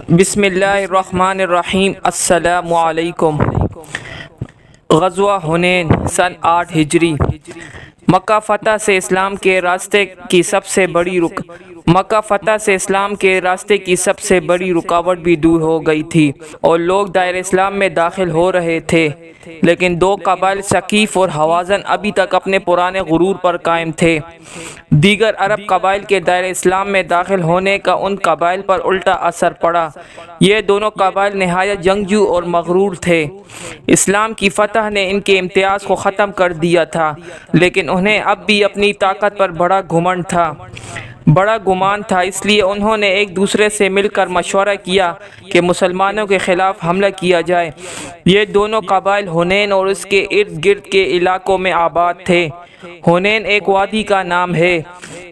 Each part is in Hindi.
बिस्मिल्लाहिर्रहमानिर्रहीम। अस्सलामु अलैकुम। ग़ज़वा हुनैन सन 8 हिजरी। मक्का फ़तह से इस्लाम के रास्ते की सबसे बड़ी रुकावट भी दूर हो गई थी और लोग दायरे इस्लाम में दाखिल हो रहे थे, लेकिन दो कबाइल सकीफ़ और हवाज़न अभी तक अपने पुराने गुरूर पर कायम थे। दीगर अरब कबाइल के दायरे इस्लाम में दाखिल होने का उन कबाइल पर उल्टा असर पड़ा। ये दोनों कबाइल नहायत जंगजू और मगरूर थे। इस्लाम की फ़तह ने इनके इम्तियाज़ को ख़त्म कर दिया था, लेकिन उन्हें अब भी अपनी ताकत पर बड़ा गुमान था। इसलिए उन्होंने एक दूसरे से मिलकर मशवरा किया कि मुसलमानों के ख़िलाफ़ हमला किया जाए। ये दोनों कबाइल हुनैन और उसके इर्द गिर्द के इलाकों में आबाद थे। हुनैन एक वादी का नाम है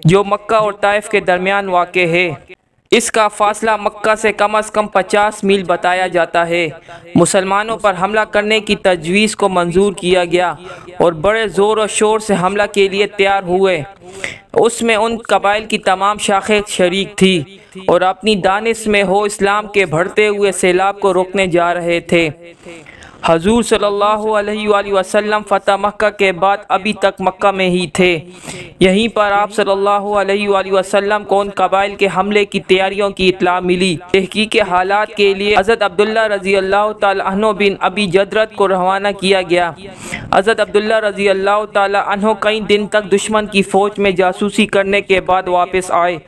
जो मक्का और ताइफ के दरमियान वाक़े है। इसका फासला मक्का से कम 50 मील बताया जाता है। मुसलमानों पर हमला करने की तजवीज़ को मंजूर किया गया और बड़े ज़ोर और शोर से हमला के लिए तैयार हुए। उसमें उन कबाइल की तमाम शाखें शरीक थी और अपनी दानिश में हो इस्लाम के बढ़ते हुए सैलाब को रोकने जा रहे थे। हजूर सल्लल्लाहु अलैहि वसल्लम फ़तह मक्का के बाद अभी तक मक्का में ही थे। यहीं पर आप सल्लल्लाहु अलैहि वसल्लम को उन कबाइल के हमले की तैयारियों की इत्तला मिली। तहकीक हालात के लिए हज़रत अब्दुल्ला रज़ी अल्लाह तआला अन्हु बिन अबी जदरत को रवाना किया गया। हज़रत अब्दुल्ला रज़ी अल्लाह तआला अन्हु कई दिन तक दुश्मन की फ़ौज में जासूसी करने के बाद वापस आए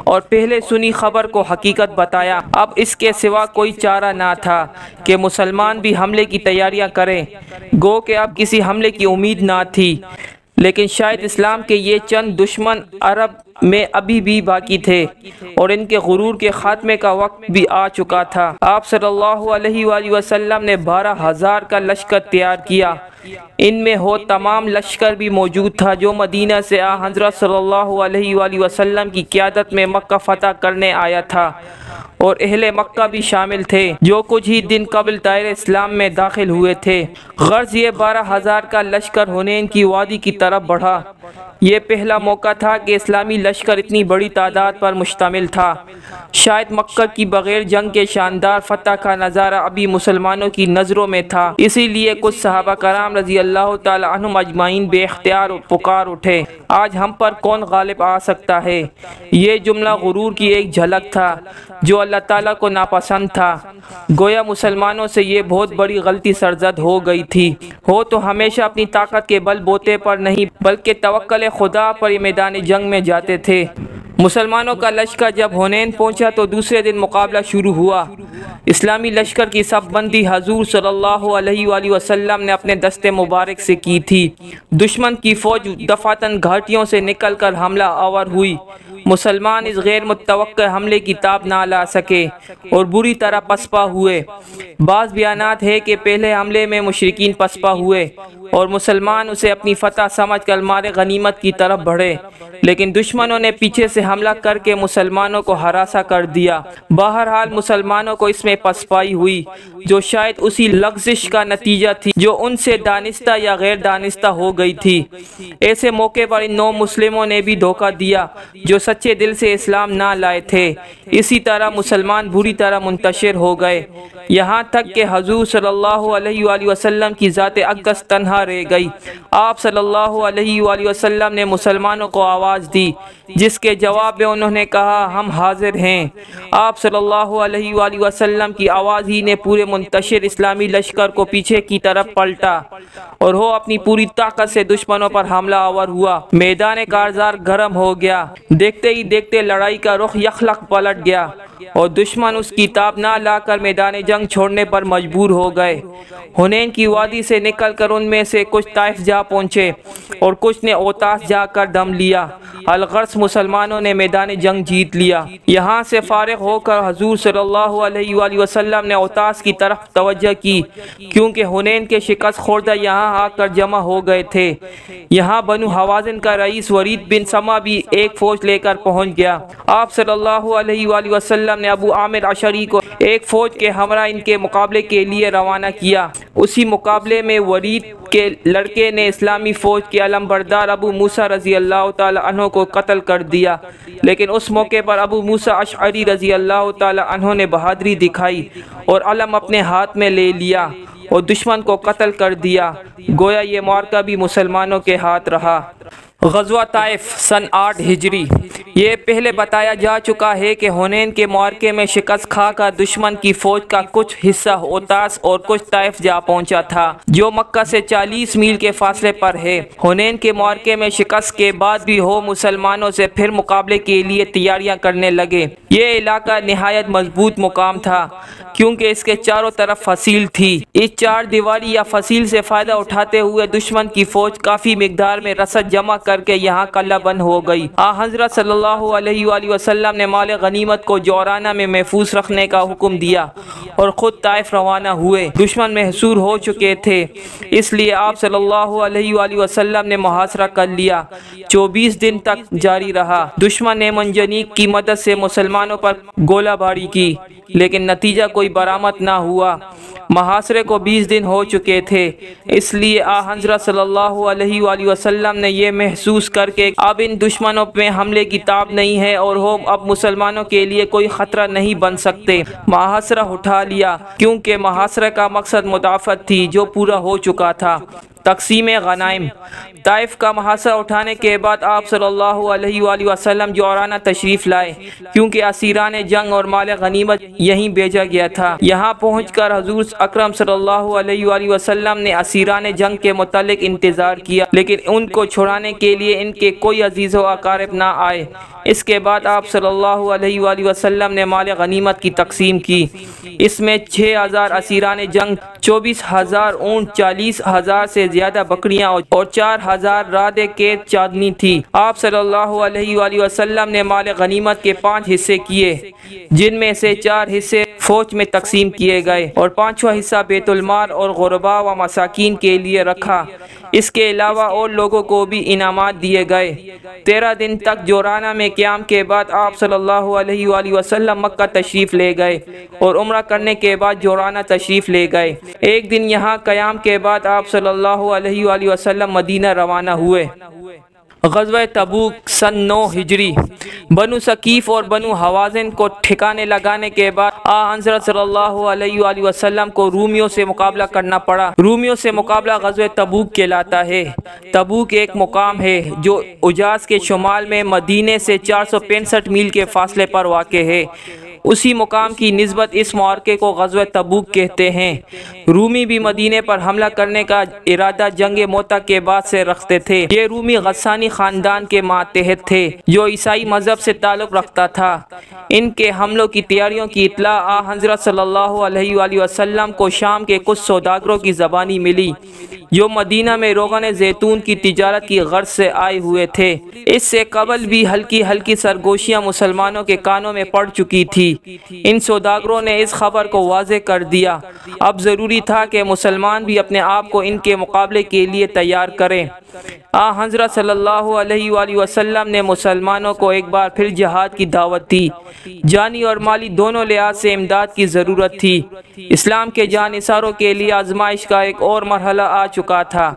और पहले सुनी खबर को हकीकत बताया। अब इसके सिवा कोई चारा ना था कि मुसलमान भी हमले की तैयारियां करें। गो के अब किसी हमले की उम्मीद ना थी, लेकिन शायद इस्लाम के ये चंद दुश्मन अरब में अभी भी बाकी थे और इनके गुरूर के खात्मे का वक्त भी आ चुका था। आप सल्लल्लाहु अलैहि वसल्लम ने 12,000 का लश्कर तैयार किया। इनमें हो तमाम लश्कर भी मौजूद था जो मदीना से हज़रत सल्लल्लाहु अलैहि वसल्लम की क़यादत में मक्का फ़तह करने आया था और अहले मक्का भी शामिल थे जो कुछ ही दिन कबल दायरे इस्लाम में दाखिल हुए थे। गर्ज़ ये 12,000 का लश्कर हुनैन की वादी की तरफ बढ़ा। ये पहला मौका था कि इस्लामी लश्कर इतनी बड़ी तादाद पर मुश्तमिल था। शायद मक्का की बगैर जंग के शानदार फ़तह का नज़ारा अभी मुसलमानों की नज़रों में था। इसीलिए कुछ सहाबा कराम रज़ी अल्लाह तआला अन्हुम अजमाइन बेख्तियार पुकार उठे, आज हम पर कौन गालिब आ सकता है। ये जुमला गुरूर की एक झलक था जो अल्लाह ताला को नापसंद था। गोया मुसलमानों से ये बहुत बड़ी गलती सरजद हो गई थी। हो तो हमेशा अपनी ताकत के बल बोते पर नहीं बल्कि तवक्कुल खुदा पर मैदान जंग में जाते थे। मुसलमानों का लश्कर जब हुनैन पहुंचा तो दूसरे दिन मुकाबला शुरू हुआ। इस्लामी लश्कर की सबबंदी हजूर सल्लल्लाहु अलैहि वसल्लम ने अपने दस्ते मुबारक से की थी। दुश्मन की फ़ौज दफातन घाटियों से निकल कर हमला आवर हुई। मुसलमान इस गैर मुतवक्किल हमले की ताब ना ला सके और बुरी तरह पसपा हुए। बाज़ बयानात है कि पहले हमले में मुशरिकीन पसपा हुए और मुसलमान उसे अपनी फ़तह समझ कर मारे गनीमत की तरफ बढ़े, लेकिन दुश्मनों ने पीछे से हमला करके मुसलमानों को हरासा कर दिया। बहरहाल मुसलमानों को इसमें पसपाई हुई जो शायद उसी लग़ज़िश का नतीजा थी जो उनसे दानिस्ता या गैर दानिस्ता हो गई थी। ऐसे मौके पर इन नौ मुस्लिमों ने भी धोखा दिया जो सच्चे दिल से इस्लाम ना लाए थे। इसी तरह मुसलमान बुरी तरह मुंतशिर हो गए, यहाँ तक कि हजूर सल्लल्लाहु अलैहि वसल्लम की ज़ात अक़दस तन्हा रह गई। आप सल्लल्लाहु अलैहि वसल्लम ने मुसलमानों को आवाज़ दी, जिसके जवाब में उन्होंने कहा, हम हाजिर हैं। आप सल्लल्लाहु अलैहि वसल्लम की आवाज़ ही ने पूरे मुंतशिर इस्लामी लश्कर को पीछे की तरफ पलटा और हो अपनी पूरी ताकत से दुश्मनों पर हमला आवर हुआ। मैदान कारज़ार गर्म हो गया। देखते ही देखते लड़ाई का रुख यखलक पलट गया और दुश्मन उसकी ताब ना लाकर मैदान जंग छोड़ने पर मजबूर हो गए। हुनैन की वादी से निकलकर उनमें से कुछ ताइफ जा पहुँचे और कुछ ने औतास जाकर दम लिया। अलगर्स मुसलमानों ने मैदान जंग जीत लिया। यहाँ से फारिग होकर हजूर सल्लल्लाहु अलैहि वसल्लम ने औतास की तरफ तवज्जो की, क्योंकि हुनैन के शिकस्त खुर्दा यहाँ आकर जमा हो गए थे। यहाँ बनु हवाज़िन का रईस वलीद बिन समा भी एक फ़ौज लेकर पहुँच गया। आप सल्लल्लाहु अलैहि वसल्लम वसल्लम ने अबू आमिर अशरी को एक फ़ौज के हमरा इनके मुकाबले के लिए रवाना किया। उसी मुकाबले में वलीद के लड़के ने इस्लामी फ़ौज के अलमबरदार अबू मूसा रज़ी अल्लाह ताला अन्हो को कत्ल कर दिया, लेकिन उस मौके पर अबू मूसा अशअरी रज़ी अल्लाह ताला अन्हो ने बहादुरी दिखाई और अलम अपने हाथ में ले लिया और दुश्मन को कत्ल कर दिया। गोया ये मार्का भी मुसलमानों के हाथ रहा। ग़ज़वा ताइफ सन 8 हिजरी। ये पहले बताया जा चुका है कि हुनैन के मार्के में शिकस्त खाकर दुश्मन की फ़ौज का कुछ हिस्सा ओतास और कुछ ताइफ जा पहुंचा था, जो मक्का से 40 मील के फासले पर है। हुनैन के मार्के में शिकस्त के बाद भी हो मुसलमानों से फिर मुकाबले के लिए तैयारियां करने लगे। ये इलाका निहायत मजबूत मुकाम था क्योंकि इसके चारों तरफ फसील थी। इस चार दीवारी या फसील से फ़ायदा उठाते हुए दुश्मन की फ़ौज काफ़ी मिकदार में रसद जमा करके यहाँ कल्लाबंद हो गई। हज़रत सल्लल्लाहु अलैहि वसल्लम ने माल गनीमत को जोराना में महफूज रखने का हुक्म दिया और ख़ुद ताइफ रवाना हुए। दुश्मन महसूर हो चुके थे, इसलिए आप सल्लल्लाहु अलैहि वसल्लम ने मुहासरा कर लिया। 24 दिन तक जारी रहा। दुश्मन ने मंजनीक की मदद से मुसलमानों पर गोलाबारी की, लेकिन नतीजा कोई बरामद ना हुआ। मुहासरे को 20 दिन हो चुके थे, इसलिए हज़रत सल्लल्लाहु अलैहि वसल्लम ने यह महसूस करके अब इन दुश्मनों में हमले की ताब नहीं है और हम अब मुसलमानों के लिए कोई ख़तरा नहीं बन सकते, मुहासरा उठा लिया। क्योंकि मुहासरे का मकसद मुदाफ़त थी जो पूरा हो चुका था। तक़सीम गनाइम। ताइफ का मुहासरा उठाने के बाद आप सल्लल्लाहु अलैहि वसल्लम जोराना तशरीफ़ लाए, क्योंकि असीरान जंग और माल गनीमत यहीं भेजा गया था। यहाँ पहुँचकर हज़ूर अकरम सल्लल्लाहु अलैहि वसल्लम ने असीरान जंग के मुतालिक इंतज़ार किया, लेकिन उनको छुड़ाने के लिए इनके कोई अजीज़ व अकारिब ना आए। इसके बाद आप सल्लल्लाहु अलैहि वसल्लम ने माल गनीमत की तकसीम की। इसमें 6000 असीरान जंग, 24,000 ऊँट, 40,000 से ज़्यादा बकरियाँ और 4000 रादे के चांदनी थी। आप सल्लल्लाहु अलैहि वसल्लम ने माल गनीमत के 5 हिस्से किए, जिनमें से 4 हिस्से फ़ौज में तकसीम किए गए और 5वां हिस्सा बैतुल माल और गुरबा व मसाकीन के लिए रखा। इसके अलावा और लोगों को भी इनामात दिए गए। 13 दिन तक जोराना में क़याम के बाद आप सल्लल्लाहु अलैहि वसल्लम मक्का तशरीफ़ ले गए और उम्रा करने के बाद जोराना तशरीफ़ ले गए। एक दिन यहाँ क़याम के बाद आप सल्लल्लाहु अलैहि वसल्लम मदीना रवाना हुए। ग़ज़वा तबूक सन 9 हिजरी। बनु सकीफ़ और बनु हवाज़िन को ठिकाने लगाने के बाद हज़रत सल्लल्लाहु अलैहि वसल्लम को रूमियों से मुकाबला करना पड़ा। रूमियों से मुकाबला ग़ज़वा तबूक कहलाता है। तबूक एक मुकाम है जो उजाज़ के शुमाल में मदीने से 465 मील के फासले पर वाक़ है। उसी मुकाम की निस्बत इस मार्के को ग़ज़वा तबूक कहते हैं। रूमी भी मदीने पर हमला करने का इरादा जंग मोता के बाद से रखते थे। ये रूमी गस्सानी ख़ानदान के मातहत थे जो ईसाई मज़हब से ताल्लुक़ रखता था। इनके हमलों की तैयारियों की इत्तला हज़रत सल्लल्लाहु अलैहि वसल्लम को शाम के कुछ सौदागरों की ज़बानी मिली जो मदीना में रोगन ज़ैतून की तिजारत की गर्ज से आए हुए थे। इससे कबल भी हल्की हल्की सरगोशियाँ मुसलमानों के कानों में पड़ चुकी थी। इन सौदागरों ने इस खबर को वाज़े कर दिया। अब ज़रूरी था कि मुसलमान भी अपने आप को इनके मुकाबले के लिए तैयार करें। हज़रत सल्लल्लाहु अलैहि वसल्लम ने मुसलमानों को एक बार फिर जिहाद की दावत दी। जानी और माली दोनों लिहाज से इमदाद की ज़रूरत थी। इस्लाम के जानिसारों के लिए आजमाइश का एक और मरहला आ चुका था,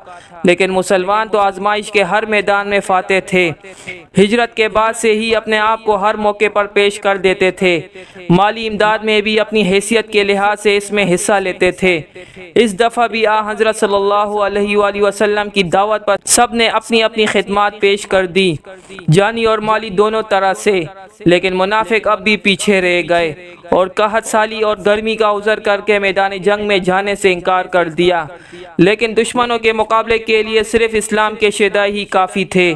लेकिन मुसलमान तो आजमाइश के हर मैदान में फाते थे। हिजरत के बाद से ही अपने आप को हर मौके पर पेश कर देते थे। माली इमदाद में भी अपनी हैसियत के लिहाज से इसमें हिस्सा लेते थे। इस दफ़ा भी हज़रत सल्लल्लाहु अलैहि वसल्लम की दावत पर सब ने अपनी अपनी खिदमत पेश कर दी, जानी और माली दोनों तरह से। लेकिन मुनाफिक अब भी पीछे रह गए और कहत साली और गर्मी का उज़र करके मैदान जंग में जाने से इनकार कर दिया। लेकिन दुश्मनों के मुकाबले के लिए सिर्फ इस्लाम के शदाई ही काफ़ी थे।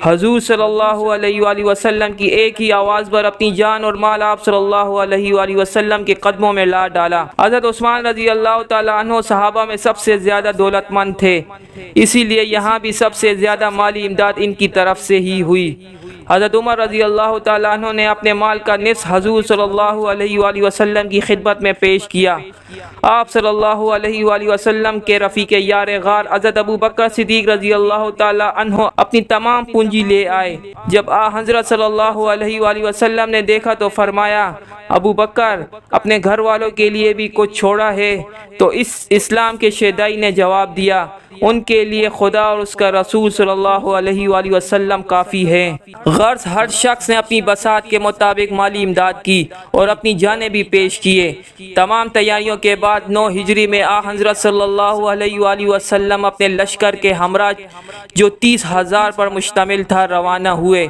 हजूर सल्लल्लाहु अलैहि वसल्लम की एक ही आवाज़ पर अपनी जान और माल आप सल्लल्लाहु अलैहि वसल्लम के कदमों में ला डाला। हज़रत उस्मान रज़ी अल्लाह ताला अन्हु सहाबा में सबसे ज़्यादा दौलतमंद थे, इसीलिए यहाँ भी सबसे ज़्यादा माली इमदाद इनकी तरफ से ही हुई। हज़रत उमर रज़ी अल्लाह ताला अन्हु ने अपने माल का निस्फ़ हज़ूर सल्लल्लाहु अलैहि वसल्लम की खिदमत में पेश किया। आप सल्लल्लाहु अलैहि वसल्लम के रफ़ीक़ यार गार हज़रत अबू बकर सिद्दीक़ रज़ी अल्लाह ताला अन्हु अपनी तमाम पूंजी ले आए। जब हज़रत सल्लल्लाहु अलैहि वसल्लम ने देखा तो फरमाया, अबू बकर अपने घर वालों के लिए भी कुछ छोड़ा है? तो इस इस्लाम के शेदाई ने जवाब दिया, उनके लिए खुदा और उसका रसूल सल्लल्लाहु अलैहि वसल्लम काफ़ी है। गर्ज हर शख्स ने अपनी बसात के मुताबिक माली इमदाद की और अपनी जानें भी पेश किए। तमाम तैयारियों के बाद 9 हिजरी में हज़रत सल्लल्लाहु अलैहि वसल्लम अपने लश्कर के हमरा जो 30,000 पर मुश्तमिल था रवाना हुए।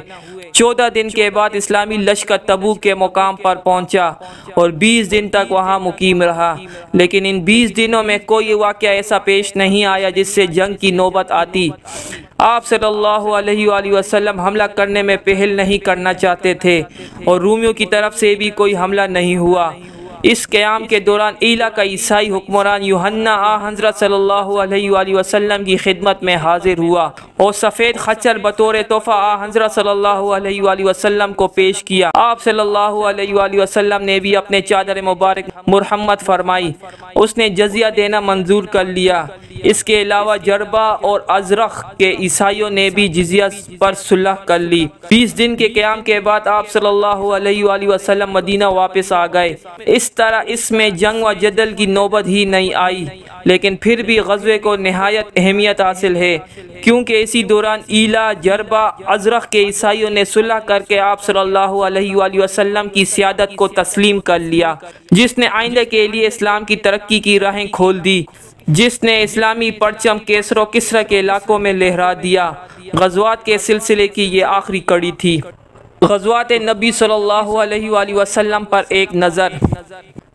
14 दिन के बाद इस्लामी लश्कर तबूक के मुकाम पर पहुंचा और 20 दिन तक वहां मुकीम रहा। लेकिन इन 20 दिनों में कोई वाक़या ऐसा पेश नहीं आया जिससे जंग की नौबत आती। आप सल्लल्लाहु अलैहि वसल्लम हमला करने में पहल नहीं करना चाहते थे और रूमियों की तरफ से भी कोई हमला नहीं हुआ। इस क़याम के दौरान ईला का ईसाई हुक्मरान यूहन्ना हज़रत सल्लल्लाहु अलैहि वसल्लम की खिदमत में हाजिर हुआ और सफ़ेद खच्चर बतौर तोहफ़ा हज़रत सल्लल्लाहु अलैहि वसल्लम को पेश किया। आप सल्लल्लाहु अलैहि वसल्लम ने भी अपने चादर मुबारक मुरहम्मत फरमाई। उसने जजिया देना मंजूर कर लिया। इसके अलावा जरबा और अजरख के ईसाइयों ने भी जजिया पर सुलह कर ली। 20 दिन के क़याम के बाद आप सल्लल्लाहु अलैहि वसल्लम मदीना वापस आ गए। इस तरह इसमें जंग व जदल की नौबत ही नहीं आई। लेकिन फिर भी ग़ज़वे को नहायत अहमियत हासिल है, क्योंकि इसी दौरान ईला, जरबा, अजरख के ईसाइयों ने सुलह करके आप सल्लल्लाहु अलैहि वसल्लम की सियादत को तस्लीम कर लिया, जिसने आइंदा के लिए इस्लाम की तरक्की की राहें खोल दी, जिसने इस्लामी परचम केसर किस्रा के इलाकों में लहरा दिया। ग़ज़वात के सिलसिले की ये आखिरी कड़ी थी। ग़ज़वात नबी सल्लल्लाहु अलैहि वसल्लम पर एक नज़र।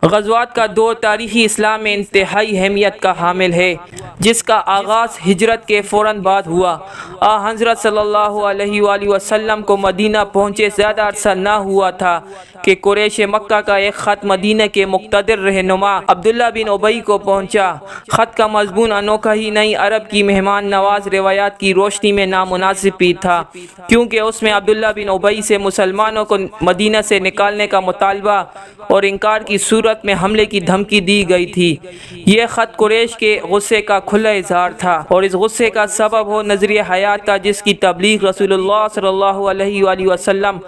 ग़ज़वात का दौर तारीख़ी इस्लाम में इंतहाई अहमियत का हामिल है, जिसका आगाज़ हिजरत के फ़ौरन बाद हुआ। हज़रत सल्लल्लाहु अलैहि वसल्लम को मदीना पहुँचे ज़्यादा अरसा न हुआ था कि कुरैश मक्का का एक ख़त मदीना के मुक़्तदिर रहनुमा अब्दुल्ला बिन उबई को पहुँचा। ख़त का मज़मून अनोखा ही नहीं, अरब की मेहमान नवाज रिवायात की रोशनी में नामुनासिब भी था, क्योंकि उसमें अब्दुल्ला बिन उबई से मुसलमानों को मदीना से निकालने का मुतालबा और इनकार की सूरत में हमले की धमकी दी गई थी। यह ख़त कुरैश के गुस्से का खुला इजहार था और इस गुस्से का सबब हो नज़रिया हयात था, जिसकी तबलीग रसूलुल्लाह सल्लल्लाहु अलैहि वसल्लम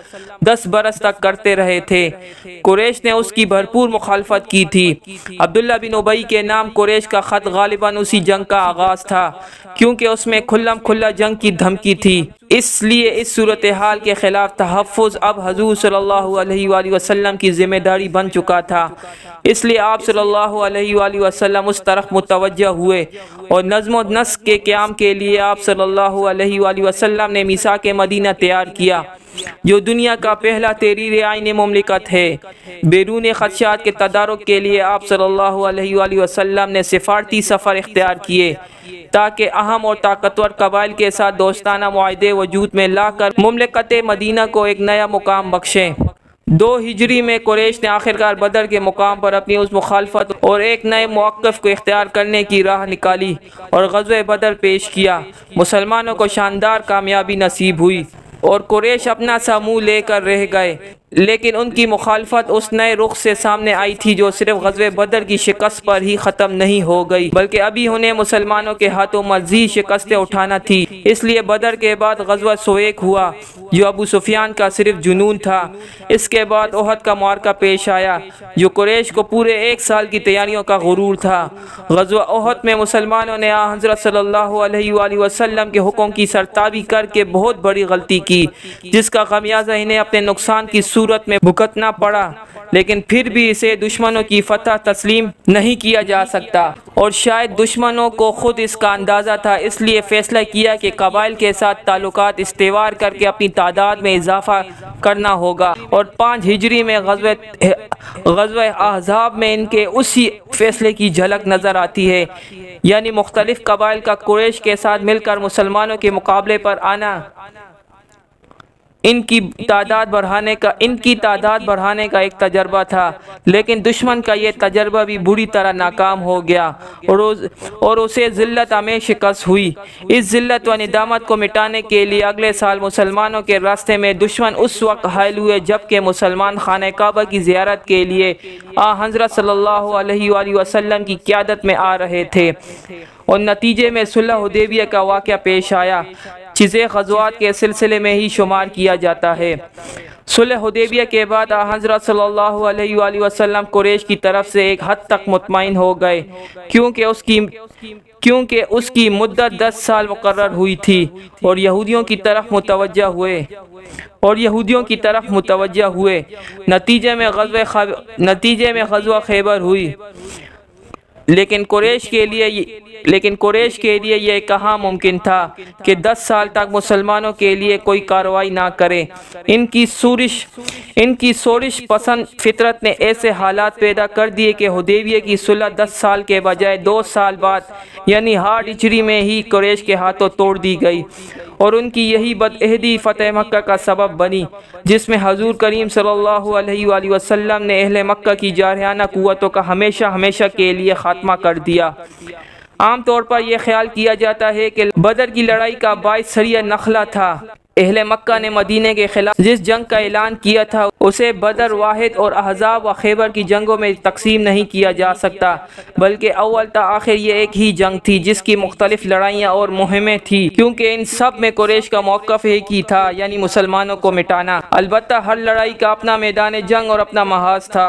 10 बरस तक करते रहे थे। कुरैश ने उसकी भरपूर मुखालफत की थी। अब्दुल्ला बिन उबई के नाम कुरैश का ख़त गालिबन उसी जंग का आगाज़ था, क्योंकि उसमें खुल्लम खुल्ला जंग की धमकी थी। इसलिए इस सूरत हाल के ख़िलाफ़ तहफ़्फ़ुज़ अब हुज़ूर सल्लल्लाहु अलैहि वसल्लम की ज़िम्मेदारी बन चुका था। इसलिए आप सल्लल्लाहु अलैहि वसल्लम उस तरफ मुतवज्जह हुए और नज़्म व नस्क़ के क़याम के लिए आप सल्लल्लाहु अलैहि वसल्लम ने मीसाक़ मदीना तैयार किया, जो दुनिया का पहला तहरीर आईन मुमलिकत है। बैरून ख़दशात के तदारुक के लिए आप सल्लल्लाहु अलैहि वसल्लम ने सिफारती सफ़र इख्तियार किए, ताकि अहम और ताकतवर कबाइल के साथ दोस्ताना मुआहदे वजूद में लाकर मुमलिकत मदीना को एक नया मुकाम बख्शें। 2 हिजरी में कुरैश ने आखिरकार बदर के मुकाम पर अपनी उस मुखालफत और एक नए मौक़िफ़ को इख्तियार करने की राह निकाली और ग़ज़वे बदर पेश किया। मुसलमानों को शानदार कामयाबी नसीब हुई और कुरैश अपना सा मुँह लेकर रह गए। लेकिन उनकी मुखालफत उस नए रुख से सामने आई थी, जो सिर्फ ग़ज़वे बदर की शिकस्त पर ही ख़त्म नहीं हो गई, बल्कि अभी उन्हें मुसलमानों के हाथों मज़ीद शिकस्तें उठाना थी। इसलिए बदर के बाद ग़ज़वा सुवेक हुआ, जो अबू सुफियान का सिर्फ जुनून था। इसके बाद उहद का मार्का पेश आया, जो कुरैश को पूरे 1 साल की तैयारियों का गुरूर था। ग़ज़वा उहद में मुसलमानों ने हज़रत सल्लल्लाहु अलैहि वसल्लम के हुक्म की सरताबी करके बहुत बड़ी गलती की, जिसका खमियाजा इन्हें अपने नुकसान की सूरत में भुगतना पड़ा। लेकिन फिर भी इसे दुश्मनों की फतह तस्लीम नहीं किया जा सकता और शायद दुश्मनों को खुद इसका अंदाज़ा था। इसलिए फ़ैसला किया कि कबाइल के साथ ताल्लुकात इस्तेवार करके अपनी तादाद में इजाफ़ा करना होगा और 5 हिजरी में ग़ज़वा अहज़ाब में इनके उसी फ़ैसले की झलक नज़र आती है, यानी मुख्तलिफ़ कबाइल का कुरैश के साथ मिलकर मुसलमानों के मुकाबले पर आना इनकी तादाद बढ़ाने का एक तजर्बा था। लेकिन दुश्मन का ये तजर्बा भी बुरी तरह नाकाम हो गया और उसे ज़िल्लत में शिकस्त हुई। इस ज़िल्लत व निदामत को मिटाने के लिए अगले साल मुसलमानों के रास्ते में दुश्मन उस वक्त हायल हुए जबकि मुसलमान खाने काबा की ज़ियारत के लिए हज़रत सल्लल्लाहु अलैहि वसल्लम की क़यादत में आ रहे थे और नतीजे में सुलह हुदैबिया का वाक़या पेश आया। चीज़ें ग़ज़वात के सिलसिले में ही शुमार किया जाता है। सुलह हुदैबिया के बाद हज़रत सल्लल्लाहु अलैहि वसल्लम कुरैश की तरफ से एक हद तक मुतमईन हो गए, क्योंकि उसकी मुद्दत 10 साल मुकर्रर हुई थी और यहूदियों की तरफ मुतवज्जा हुए। नतीजे में ग़ज़वा खैबर हुई। लेकिन कुरैश के लिए यह कहाँ मुमकिन था कि 10 साल तक मुसलमानों के लिए कोई कार्रवाई ना करे। इनकी सोरिश पसंद फितरत ने ऐसे हालात पैदा कर दिए कि हुदैबिया की सुलह 10 साल के बजाय 2 साल बाद यानी 8 हिजरी में ही कुरैश के हाथों तोड़ दी गई और उनकी यही बदअहदी फ़तेह मक्का का सबब बनी, जिसमें हजूर करीम सल्लल्लाहु अलैहि वसल्लम ने अहले मक्का की जारहाना कुव्वतों का हमेशा के लिए ख़ात्मा कर दिया। आम तौर पर यह ख्याल किया जाता है कि बदर की लड़ाई का बाइस सरिया नखला था। अहले मक्का ने मदीने के खिलाफ जिस जंग का ऐलान किया था उसे बदर, वाहिद और अहज़ाब व खैबर की जंगों में तकसीम नहीं किया जा सकता, बल्कि अव्वल ता आखिर ये एक ही जंग थी जिसकी मुख्तलिफ लड़ाइयाँ और मुहिमें थी, क्योंकि इन सब में कुरैश का मौक़िफ़ एक ही था, यानी मुसलमानों को मिटाना। अलबत्ता हर लड़ाई का अपना मैदान जंग और अपना महाज था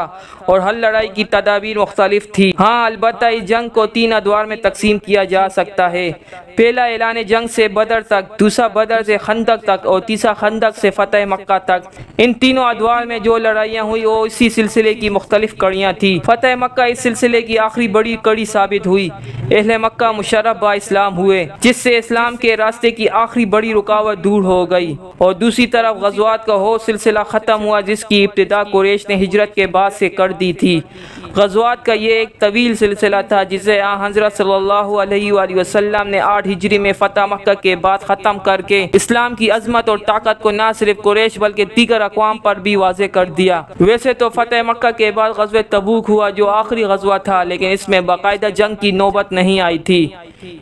और हर लड़ाई की तदाबीर मुख्तलिफ थी। हाँ, अलबत्ता इस जंग को 3 अदवार में तकसीम किया जा सकता है। पहला ऐलान जंग से बदर तक, दूसरा बदर से खंदक तक और तीसरा खंदक से फ़तेह मक्का तक। इन तीनों अदवार में जो लड़ाइयाँ हुई वो इसी सिलसिले की मुख्तलिफ कड़ियाँ थी। फ़तेह मक्का इस सिलसिले की आखिरी बड़ी कड़ी साबित हुई। अहले मक्का मुशर्रफ बा इस्लाम हुए, जिससे इस्लाम के रास्ते की आखिरी बड़ी रुकावट दूर हो गई, और दूसरी तरफ ग़ज़वात का वो सिलसिला ख़त्म हुआ जिसकी इब्तिदा कुरैश ने हिजरत के बाद से कर दी थी। ग़ज़वात का ये एक तवील सिलसिला था जिसे हज़रत सल्लल्लाहु अलैहि वसल्लम ने 8 हिजरी में फ़तह मक्का के बाद ख़त्म करके इस्लाम की अज़मत और ताकत को न सिर्फ कुरैश बल्कि दीगर अक़वाम पर भी वाज़े कर दिया। वैसे तो फ़तह मक्का के बाद ग़ज़वे तबूक हुआ जो आखिरी ग़ज़वा था, लेकिन इसमें बाकायदा जंग की नौबत नहीं आई थी,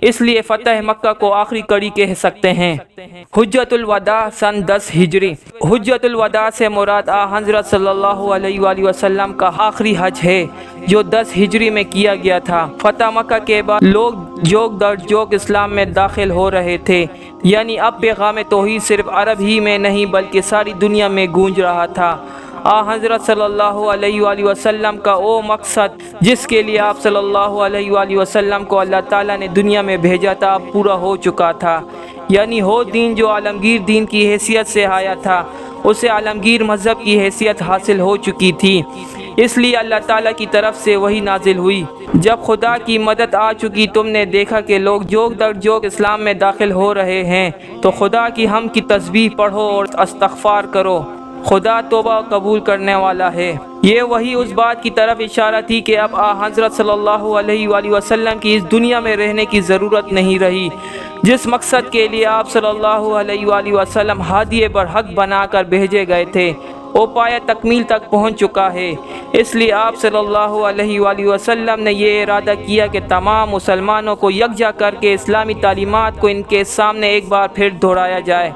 इसलिए फ़तह मक्का को आखिरी कड़ी कह सकते हैं। हुज्जतुल वदा सन 10 हिजरी। हुज्जतुल वदा से मुराद हज़रत सल्लल्लाहु अलैहि वसल्लम का आखिरी हज है जो 10 हिजरी में किया गया था। फ़तह मक्का के बाद लोग जोक दर जोक इस्लाम में दाखिल हो रहे थे, यानी अब पैगाम तौहीद सिर्फ अरब ही में नहीं बल्कि सारी दुनिया में गूंज रहा था। हज़रत सल्लल्लाहु अलैहि वसल्लम का वो मकसद जिसके लिए आप सल्लल्लाहु अलैहि वसल्लम को अल्लाह ताला ने दुनिया में भेजा था अब पूरा हो चुका था, यानी वो दीन जो आलमगीर दीन की हैसियत से आया था उसे आलमगीर मज़हब की हैसियत हासिल हो चुकी थी। इसलिए अल्लाह ताला की तरफ से वही नाजिल हुई। जब खुदा की मदद आ चुकी, तुमने देखा कि लोग जोक दर जोक इस्लाम में दाखिल हो रहे हैं, तो खुदा की हम की तस्बीह पढ़ो और इस्तग़फ़ार करो, खुदा तौबा कबूल करने वाला है। ये वही उस बात की तरफ इशारा थी कि अब हज़रत सल्लल्लाहु अलैहि वसल्लम की इस दुनिया में रहने की ज़रूरत नहीं रही। जिस मकसद के लिए आप सल्लल्लाहु अलैहि वसल्लम हादिये बरहक बनाकर भेजे गए थे वो पाया तकमील तक पहुंच चुका है। इसलिए आप सल्लल्लाहु अलैहि वसल्लम ने यह इरादा किया कि तमाम मुसलमानों को यकजा करके इस्लामी तालीमात को इनके सामने एक बार फिर दोहराया जाए।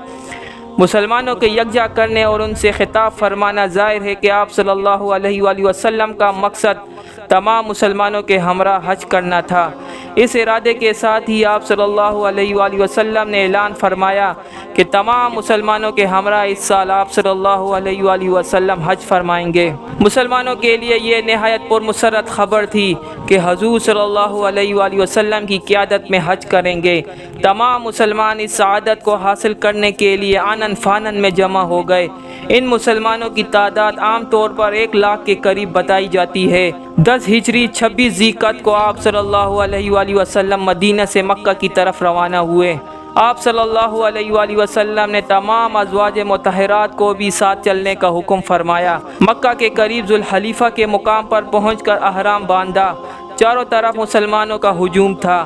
मुसलमानों के यकजा करने और उनसे खिताब फरमाना ज़ाहिर है कि आप सल्लल्लाहु अलैहि वसल्लम का मकसद तमाम मुसलमानों के हमरा हज करना था। इस इरादे के साथ ही आप सल्लल्लाहु अलैहि वसल्लम ने ऐलान फरमाया कि तमाम मुसलमानों के हमरा इस साल आप सल्लल्लाहु अलैहि वसल्लम हज फरमाएंगे। मुसलमानों के लिए ये नहायत पुरमसरत ख़बर थी कि हजूर सल्लल्लाहु अलैहि वसल्लम की क़यादत में हज करेंगे। तमाम मुसलमान इस सआदत को हासिल करने के लिए आनन फानन में जमा हो गए। इन मुसलमानों की तादाद आम तौर पर 1 लाख के करीब बताई जाती है। 10 हिजरी 26 ज़ीक़त को आप सल्लल्लाहु अलैहि वसल्लम मदीना से मक्का की तरफ रवाना हुए। आप सल्लल्लाहु अलैहि वसल्लम ने तमाम अज़वाज मुतहरात को भी साथ चलने का हुक्म फरमाया। मक्का के करीब जुल हलीफ़ा के मुकाम पर पहुंचकर अहराम बांधा। चारों तरफ मुसलमानों का हुजूम था।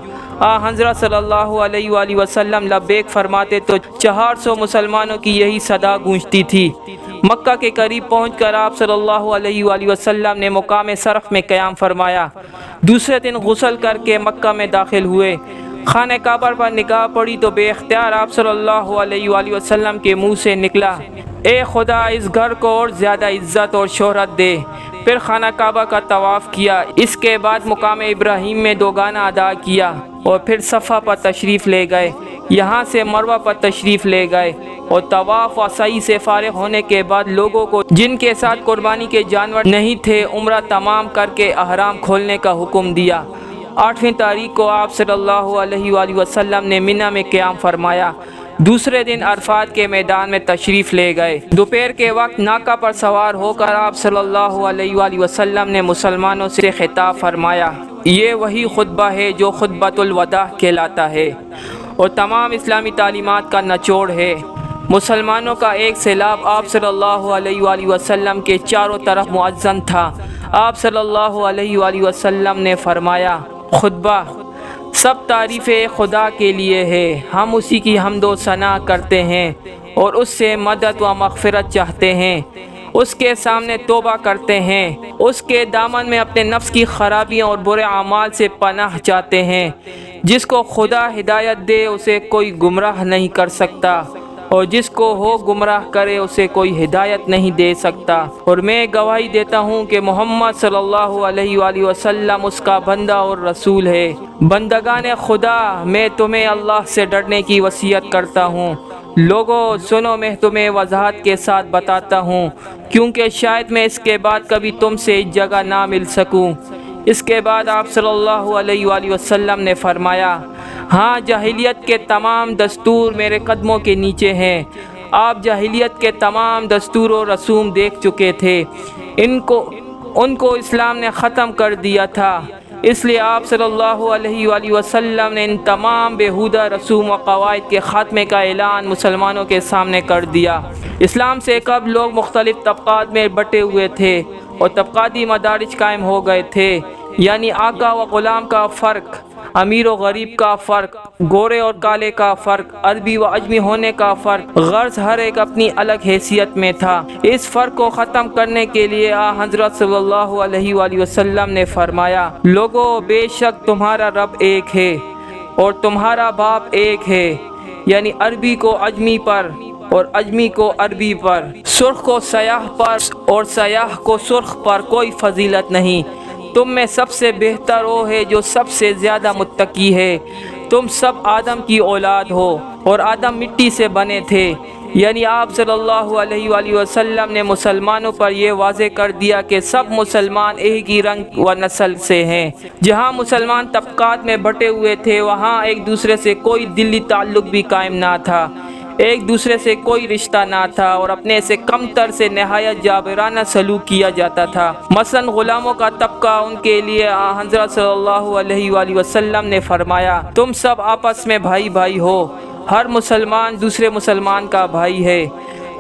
हज़रत सल्लल्लाहु अलैहि वसल्लम लब्बैक फरमाते तो 400 मुसलमानों की यही सदा गूंजती थी। मक्का के करीब पहुंचकर आप सल्लल्लाहु अलैहि वसल्लम ने मुकाम सरफ़ में क़याम फरमाया। दूसरे दिन गुस्ल करके मक्का में दाखिल हुए। खाने काबा पर निगाह पड़ी तो बेख्तियार आप सल्लल्लाहु अलैहि वसल्लम के मुँह से निकला, ए खुदा इस घर को और ज़्यादा इज़्ज़त और शोहरत दे। फिर खाना काबा का तवाफ़ किया। इसके बाद मुकाम इब्राहीम में 2 गाना अदा किया और फिर सफ़ा पर तशरीफ़ ले गए। यहाँ से मरवा पर तशरीफ़ ले गए और तवाफ़ व सई से फारिग होने के बाद लोगों को जिनके साथ कुर्बानी के जानवर नहीं थे उम्रा तमाम करके अहराम खोलने का हुक्म दिया। 8वीं तारीख को आप सल्लल्लाहु अलैहि वसल्लम ने मिना में क़याम फरमाया। दूसरे दिन अरफात के मैदान में तशरीफ़ ले गए। दोपहर के वक्त नाका पर सवार होकर आप सल्लल्लाहु अलैहि वसल्लम ने मुसलमानों से खिताब फरमाया। ये वही खुतबा है जो खुतबतुल वदा कहलाता है और तमाम इस्लामी तालीमात का निचोड़ है। मुसलमानों का एक सैलाब आप सल्लल्लाहु अलैहि वसल्लम के चारों तरफ मुअज़्ज़न था। आप सल्लल्लाहु अलैहि वसल्लम ने फरमाया, खुतबा सब तारीफ़ें खुदा के लिए है, हम उसी की हम्दो सना करते हैं और उससे मदद व मग़फ़िरत चाहते हैं, उसके सामने तौबा करते हैं, उसके दामन में अपने नफ्स की ख़राबियों और बुरे अमाल से पनाह चाहते हैं। जिसको खुदा हिदायत दे उसे कोई गुमराह नहीं कर सकता और जिसको हो गुमराह करे उसे कोई हिदायत नहीं दे सकता। और मैं गवाही देता हूँ कि मोहम्मद सल्लल्लाहु अलैहि वसल्लम उसका बंदा और रसूल है। बंदगान खुदा, मैं तुम्हें अल्लाह से डरने की वसीयत करता हूँ। लोगों सुनो, मैं तुम्हें वजाहत के साथ बताता हूँ क्योंकि शायद मैं इसके बाद कभी तुमसे इस जगह ना मिल सकूँ। इसके बाद आप सल्लल्लाहु अलैहि वसल्लम ने फरमाया, हाँ, जाहिलियत के तमाम दस्तूर मेरे कदमों के नीचे हैं। आप जाहिलियत के तमाम दस्तूर और रसूम देख चुके थे, उनको इस्लाम ने ख़त्म कर दिया था। इसलिए आप सल्लल्लाहु अलैहि वसल्लम ने इन तमाम बेहुदा रसूम व क़वाइद के ख़ात्मे का ऐलान मुसलमानों के सामने कर दिया। इस्लाम से कब लोग मुख्तलिफ़ तबक़ात में बटे हुए थे और तबक़ाती मदारिज कायम हो गए थे, यानी आका व ग़ुलाम का फ़र्क, अमीर व गरीब का फ़र्क, गोरे और काले का फ़र्क, अरबी व अजमी होने का फ़र्क, गर्ज़ हर एक अपनी अलग हैसियत में था। इस फ़र्क को ख़त्म करने के लिए हज़रत सल्लल्लाहु अलैहि वसल्लम ने फरमाया, लोगों बेशक तुम्हारा रब एक है और तुम्हारा बाप एक है, यानी अरबी को अजमी पर और अजमी को अरबी पर, सुर्ख को सयाह पर और सयाह को सुर्ख पर कोई फजीलत नहीं। तुम में सबसे बेहतर वो है जो सबसे ज़्यादा मुत्तकी है। तुम सब आदम की औलाद हो और आदम मिट्टी से बने थे, यानी आप सल्लल्लाहु अलैहि वसल्लम ने मुसलमानों पर यह वाज़े कर दिया कि सब मुसलमान एक ही रंग व नस्ल से हैं। जहाँ मुसलमान तबक़ात में बटे हुए थे वहाँ एक दूसरे से कोई दिली ताल्लुक़ भी कायम ना था, एक दूसरे से कोई रिश्ता ना था और अपने से कमतर से नहायत जाबिराना सलूक किया जाता था। मसलन ग़ुलामों का तबका, उनके लिए हज़रत सल्लल्लाहु अलैहि वसल्लम ने फरमाया, तुम सब आपस में भाई भाई हो, हर मुसलमान दूसरे मुसलमान का भाई है।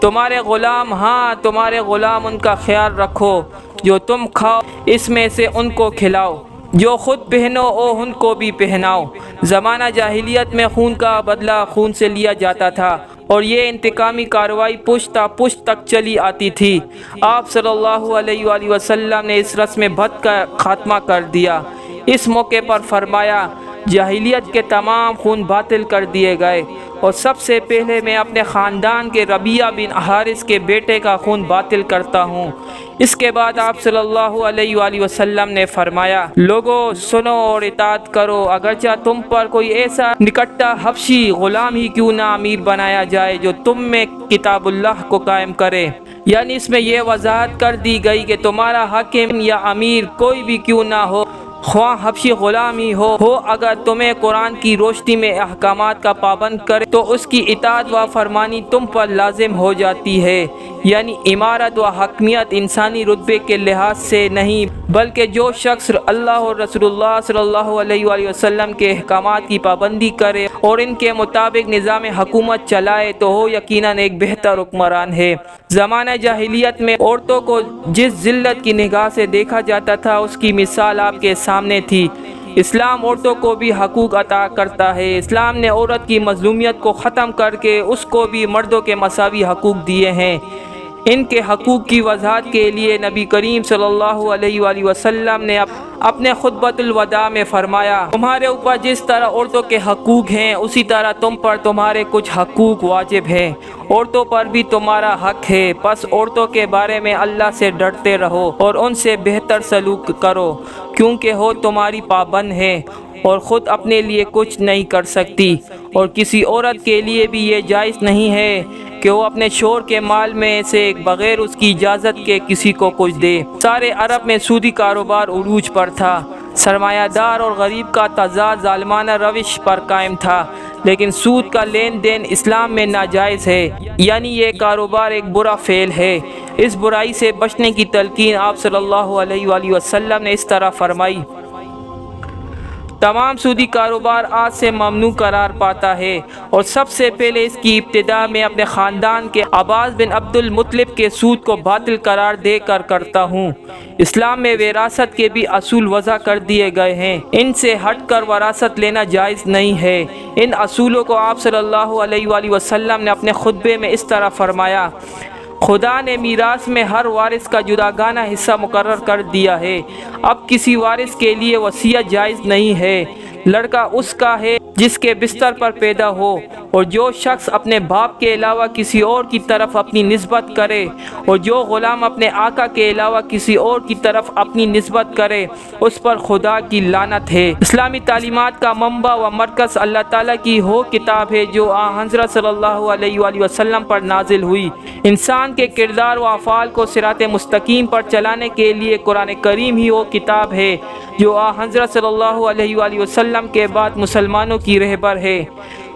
तुम्हारे ग़ुलाम, हाँ तुम्हारे ग़ुलाम, उनका ख्याल रखो, जो तुम खाओ इसमें से उनको खिलाओ, जो ख़ुद पहनो ओ उनको भी पहनाओ। ज़माना जाहिलियत में खून का बदला खून से लिया जाता था और ये इंतकामी कार्रवाई पुश्ता पुश्त तक चली आती थी। आप सल्लल्लाहु अलैहि वसल्लम ने इस रस्म बद का ख़ात्मा कर दिया। इस मौके पर फरमाया, जाहिलियत के तमाम खून बातिल कर दिए गए और सबसे पहले मैं अपने ख़ानदान के रबिया बिन हारिस के बेटे का खून बातिल करता हूँ। इसके बाद आप सल्लल्लाहु अलैहि वसल्लम ने फरमाया, लोगों सुनो और इताअत करो, अगरचा तुम पर कोई ऐसा निकट्टा हबशी ग़ुलाम ही क्यों ना अमीर बनाया जाए जो तुम में किताबुल्लाह को कायम करे। यानी इसमें यह वजाहत कर दी गई कि तुम्हारा हाकिम या अमीर कोई भी क्यों ना हो, ख्वाह हबशी ग़ुलाम ही हो, अगर तुम्हें कुरान की रोशनी में अहकामात का पाबंद करे तो उसकी इताअत व फरमानी तुम पर लाजिम हो जाती है। यानी इमारत व हकमियत इंसानी रुतबे के लिहाज से नहीं, बल्कि जो शख्स अल्लाह और रसूलुल्लाह सल्लल्लाहु अलैहि वसल्लम के अहकामात की पाबंदी करे और इनके मुताबिक निज़ाम हुकूमत चलाए तो हो यकीनन एक बेहतर हुक्मरान है। ज़माना जाहिलियत में औरतों को जिस जिल्लत की निगाह से देखा जाता था उसकी मिसाल आपके सामने थी। इस्लाम औरतों को भी हकूक़ अता करता है। इस्लाम ने औरत की मज़लूमियत को ख़त्म करके उसको भी मर्दों के मसावी हकूक़ दिए हैं। इनके हकूक़ की वज़ाहत के लिए नबी करीम सल्लल्लाहु अलैहि वसल्लम ने अपने खुतबतुल वदा में फ़रमाया, तुम्हारे ऊपर जिस तरह औरतों के हकूक़ हैं उसी तरह तुम पर तुम्हारे कुछ हकूक़ वाजिब हैं। औरतों पर भी तुम्हारा हक है, बस औरतों के बारे में अल्लाह से डरते रहो और उनसे बेहतर सलूक करो क्योंकि हो तुम्हारी पाबंद है और ख़ुद अपने लिए कुछ नहीं कर सकती, और किसी औरत के लिए भी ये जायज़ नहीं है कि वो अपने शोहर के माल में से बग़ैर उसकी इजाज़त के किसी को कुछ दे। सारे अरब में सूदी कारोबार उरूज पर था। सरमायादार और गरीब का तज़ाद ज़ालिमाना रविश पर कायम था, लेकिन सूद का लेन देन इस्लाम में नाजायज़ है, यानी ये कारोबार एक बुरा फ़ेल है। इस बुराई से बचने की तलकीन आप सल्लल्लाहु अलैहि वसल्लम ने इस तरह फरमाई, तमाम सूदी कारोबार आज से ममनू करार पाता है, और सबसे पहले इसकी इब्तिदा में अपने ख़ानदान के अब्बास बिन अब्दुल मुत्तलिब के सूद को बातिल करार देकर करता हूँ। इस्लाम में विरासत के भी असूल वज़ा कर दिए गए हैं, इनसे हट कर वरासत लेना जायज़ नहीं है। इन असूलों को आप सल्लल्लाहु अलैहि वसल्लम ने अपने खुतबे में इस तरह फरमाया, खुदा ने मीरास में हर वारिस का जुदागाना हिस्सा मुकर्रर कर दिया है। अब किसी वारिस के लिए वसीयत जायज़ नहीं है। लड़का उसका है जिसके बिस्तर पर पैदा हो, और जो शख्स अपने बाप के अलावा किसी और की तरफ अपनी निस्बत करे, और जो ग़ुलाम अपने आका के अलावा किसी और की तरफ अपनी निस्बत करे, उस पर खुदा की लानत है। इस्लामी तालीमात का मंबा व मरकज़ अल्लाह ताला की हो किताब है जो हज़रत सल्लल्लाहु अलैहि वसल्लम पर नाजिल हुई। इंसान के किरदार व अफ़ाल को सिरात मुस्तकीम पर चलाने के लिए कुरान करीम ही वो किताब है जो हज़रत सल्लल्लाहु अलैहि वसल्लम के बाद मुसलमानों की रहबर है।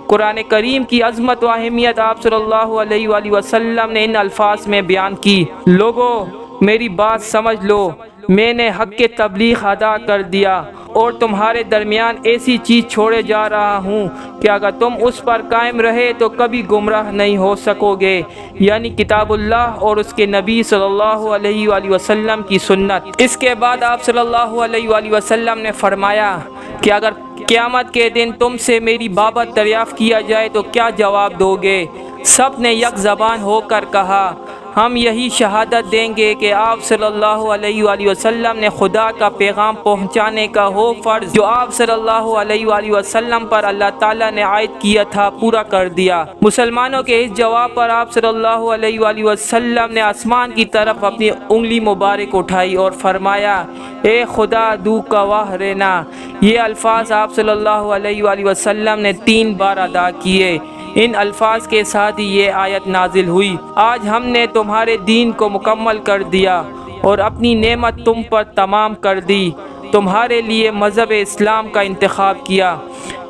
कुरान करीम की अज़मत व अहमियत आप सल्लल्लाहु अलैहि वसल्लम ने इन अल्फाज में बयान की, लोगों मेरी बात समझ लो, मैंने हक़ के तबलीग अदा कर दिया और तुम्हारे दरमियान ऐसी चीज़ छोड़े जा रहा हूँ कि अगर तुम उस पर कायम रहे तो कभी गुमराह नहीं हो सकोगे, यानी किताबुल्लाह और उसके नबी सल्लल्लाहु अलैहि वसल्लम की सुन्नत। इसके बाद आप सल्लल्लाहु अलैहि वसल्लम ने फरमाया कि अगर क़यामत के दिन तुमसे मेरी बाबत दरियाफ़्त किया जाए तो क्या जवाब दोगे? सब ने यक ज़बान होकर कहा, हम यही शहादत देंगे कि आप सल्लल्लाहु अलैहि वसल्लम ने खुदा का पैगाम पहुंचाने का हो फ़र्ज़ जो आप सल्लल्लाहु अलैहि वसल्लम पर अल्लाह ताला ने आयत किया था पूरा कर दिया। मुसलमानों के इस जवाब पर आप सल्लल्लाहु अलैहि वसल्लम ने आसमान की तरफ अपनी उंगली मुबारक उठाई और फरमाया, ए खुदा दू गवाह रहना। ये अल्फाज आप सल्लल्लाहु अलैहि वसल्लम ने 3 बार अदा किए। इन अल्फाज के साथ ही ये आयत नाजिल हुई, आज हमने तुम्हारे दीन को मुकम्मल कर दिया और अपनी नेमत तुम पर तमाम कर दी, तुम्हारे लिए मज़हब इस्लाम का इंतखाब किया।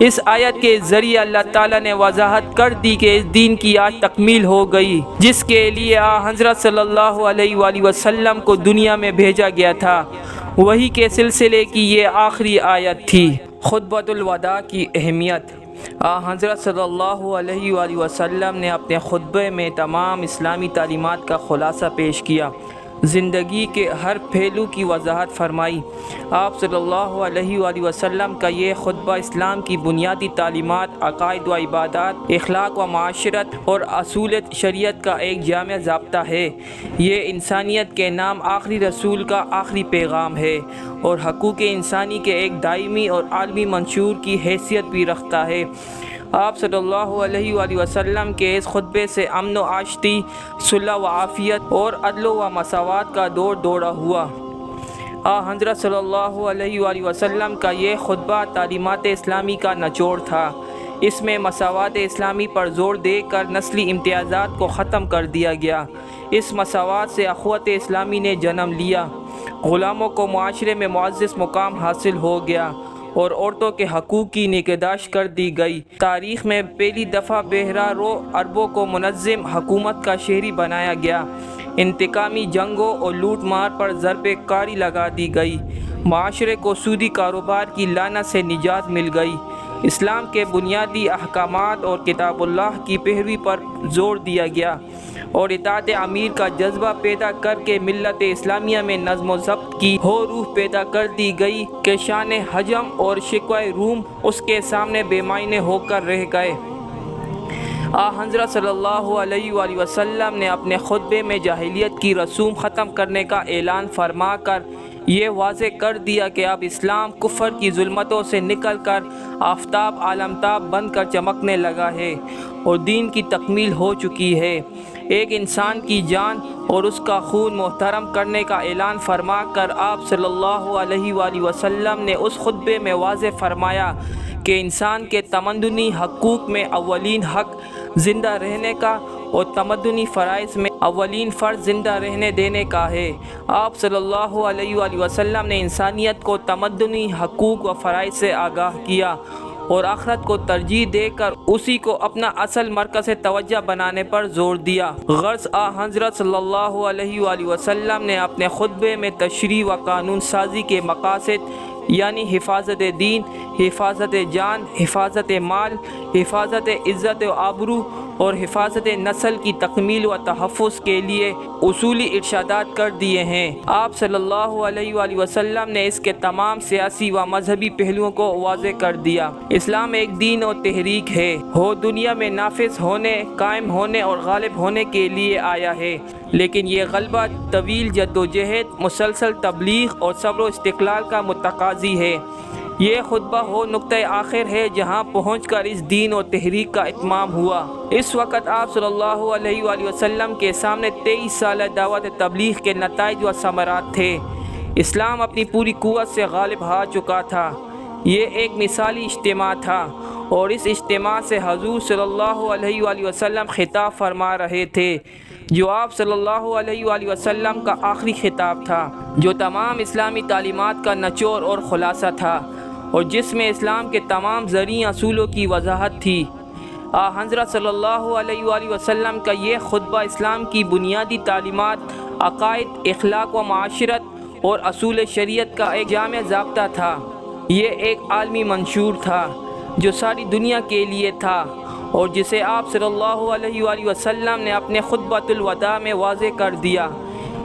इस आयत के ज़रिए अल्लाह ताला ने वजाहत कर दी कि इस दीन की आज तकमील हो गई जिसके लिए हज़रत सल्लल्लाहु अलैहि वसल्लम को दुनिया में भेजा गया था। वही के सिलसिले की ये आखिरी आयत थी। खुतबतुल वदा की अहमियत। हज़रत सल्लल्लाहु अलैहि वसल्लम ने अपने खुतबे में तमाम इस्लामी तालीमात का खुलासा पेश किया, ज़िंदगी के हर पहलू की वजाहत फरमाई। आप सल्लल्लाहु अलैहि वसल्लम का ये खुतबा इस्लाम की बुनियादी तालीमात, अक़ाइद व इबादत, इखलाक व माशरत और असूल शरीयत का एक जामिया ज़ाब्ता है। ये इंसानियत के नाम आखिरी रसूल का आखिरी पैगाम है और हकूक़ इंसानी के एक दायमी और आलमी मंशूर की हैसियत भी रखता है। आप सल्लल्लाहु अलैहि वसल्लम के इस खुतबे से अमन व आशती, सुलह व आफ़ियत और अदल व मसावात का दौर दौड़ा हुआ। हज़रत सल्लल्लाहु अलैहि वसल्लम का ये खुतबा तालीमात इस्लामी का निचोड़ था। इसमें मसावात इस्लामी पर ज़ोर देकर नस्ली इम्तियाज़ात को ख़त्म कर दिया गया। इस मसावात से अख़वत इस्लामी ने जन्म लिया, ग़ुलामों को मुआशरे में मुअज़्ज़ज़ मुकाम हासिल हो गया और औरतों के हकूक़ की निगहदाश्त कर दी गई। तारीख़ में पहली दफ़ा बहरा रो अरबों को मुनज़्ज़म हुकूमत का शहरी बनाया गया। इंतकामी जंगों और लूट मार पर ज़रबे कारी लगा दी गई। माशरे को सूदी कारोबार की लानत से निजात मिल गई। इस्लाम के बुनियादी अहकामात और किताबुल्लाह की पैरवी पर जोर दिया गया और इताअत अमीर का जज्बा पैदा करके मिल्लत इस्लामिया में नज़्म व ज़ब्त की हो रूह पैदा कर दी गई कि शान हजम और शिकवा रूम उसके सामने बेमायने होकर रह गए। हज़रत सल्लल्लाहु अलैहि वसल्लम ने अपने खुतबे में जाहिलियत की रसूम ख़त्म करने का ऐलान फरमा कर ये वाज़े कर दिया कि अब इस्लाम कुफ़र की जुल्मतों से निकल कर आफ्ताब आलमताब बन कर चमकने लगा है और दीन की तकमील हो चुकी है। एक इंसान की जान और उसका खून मोहतरम करने का ऐलान फरमा कर आप सल्लल्लाहु अलैहि वसल्लम ने उस खुतबे में वाज़े फरमाया कि इंसान के तमद्दुनी हकूक़ में अव्वलीन हक़ ज़िंदा रहने का और तमद्दुनी फ़राइज़ में अव्वलीन फ़र्ज़ ज़िंदा रहने देने का है। आप सल्लल्लाहु अलैहि वसल्लम ने इंसानियत को तमद्दुनी हकूक़ व फ़राइज़ से आगाह किया और आखिरत को तरजीह देकर उसी को अपना असल मरकज़ तवज्जो बनाने पर जोर दिया। गर्ज़ हज़रत सल्लल्लाहु अलैहि वसल्लम ने अपने खुतबे में तशरीह व कानून साजी के मकासद यानी हिफाजत दीन, हिफाजत जान, हिफाजत माल, हिफाजत इज़्ज़त व आबरू और हिफाजत नस्ल की तकमील व तहफ़्फ़ुज़ के लिए उसूली इरशादात कर दिए हैं। आप सल्लल्लाहु अलैहि वसल्लम ने इसके तमाम सियासी व मजहबी पहलुओं को वाज़े कर दिया। इस्लाम एक दीन और तहरीक है, हो दुनिया में नाफिज होने, कायम होने और गालिब होने के लिए आया है, लेकिन ये गलबा तवील जद्दोजहद, मुसलसल तबलीग और सब्र व इस्तिक़लाल का मुतकाज़ी है। ये खुतबा हो नुक्ते आखिर है जहाँ पहुँचकर इस दीन और तहरीक का इत्माम हुआ। इस वक़्त आप सल्लल्लाहु अलैहि वसल्लम के सामने 23 साल दावत तबलीग के नताइज व समरात थे। इस्लाम अपनी पूरी कुव्वत से गालिब आ चुका था। ये एक मिसाली इज्तिमा था और इस इज्तिमा से हजूर सल्लल्लाहु अलैहि वसल्लम खिताब फरमा रहे थे, जो आप सल्लल्लाहु अलैहि वसल्लम का आखिरी खिताब था, जो तमाम इस्लामी तालीमात का निचोड़ और खुलासा था और जिसमें इस्लाम के तमाम ज़रूरी असूलों की वजाहत थी। हज़रत सल्लल्लाहु अलैहि वसल्लम का ये खुतबा इस्लाम की बुनियादी तालीमात, अक़ाइद, इखलाक व माशरत और असूल शरीयत का एक जामे ज़ाब्ता था। ये एक आलमी मंशूर था जो सारी दुनिया के लिए था और जिसे आप सल्लल्लाहु अलैहि वसल्लम ने अपने खुतबतुल वदा में वाज़े कर दिया।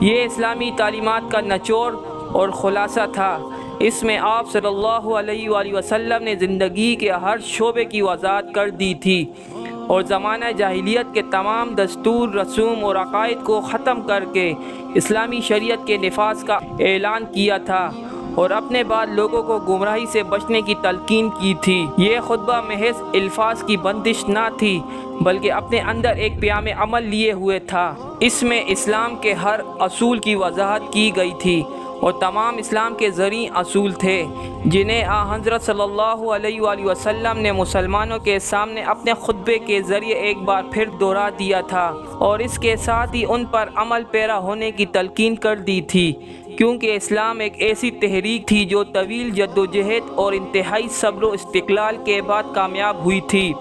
ये इस्लामी तालीमात का निचोड़ और ख़ुलासा था। इसमें आप सल्लल्लाहु अलैहि वसल्लम ने ज़िंदगी के हर शोबे की वज़ाहत कर दी थी और ज़माना जाहिलियत के तमाम दस्तूर, रसूम और अक़ाइद को ख़त्म करके इस्लामी शरीयत के निफाज का ऐलान किया था और अपने बाद लोगों को गुमराही से बचने की तलकीन की थी। ये खुतबा महज अल्फाज की बंदिश ना थी, बल्कि अपने अंदर एक प्याम अमल लिए हुए था। इसमें इस्लाम के हर असूल की वजाहत की गई थी और तमाम इस्लाम के ज़रूरी असूल थे जिन्हें हज़रत सल्लल्लाहु अलैहि वसल्लम ने मुसलमानों के सामने अपने खुतबे के ज़रिए एक बार फिर दोहरा दिया था और इसके साथ ही उन पर अमल पैरा होने की तलकीन कर दी थी, क्योंकि इस्लाम एक ऐसी तहरीक थी जो तवील जद्दोजहद और इंतहाई सब्र व इस्तिक़लाल के बाद कामयाब हुई थी,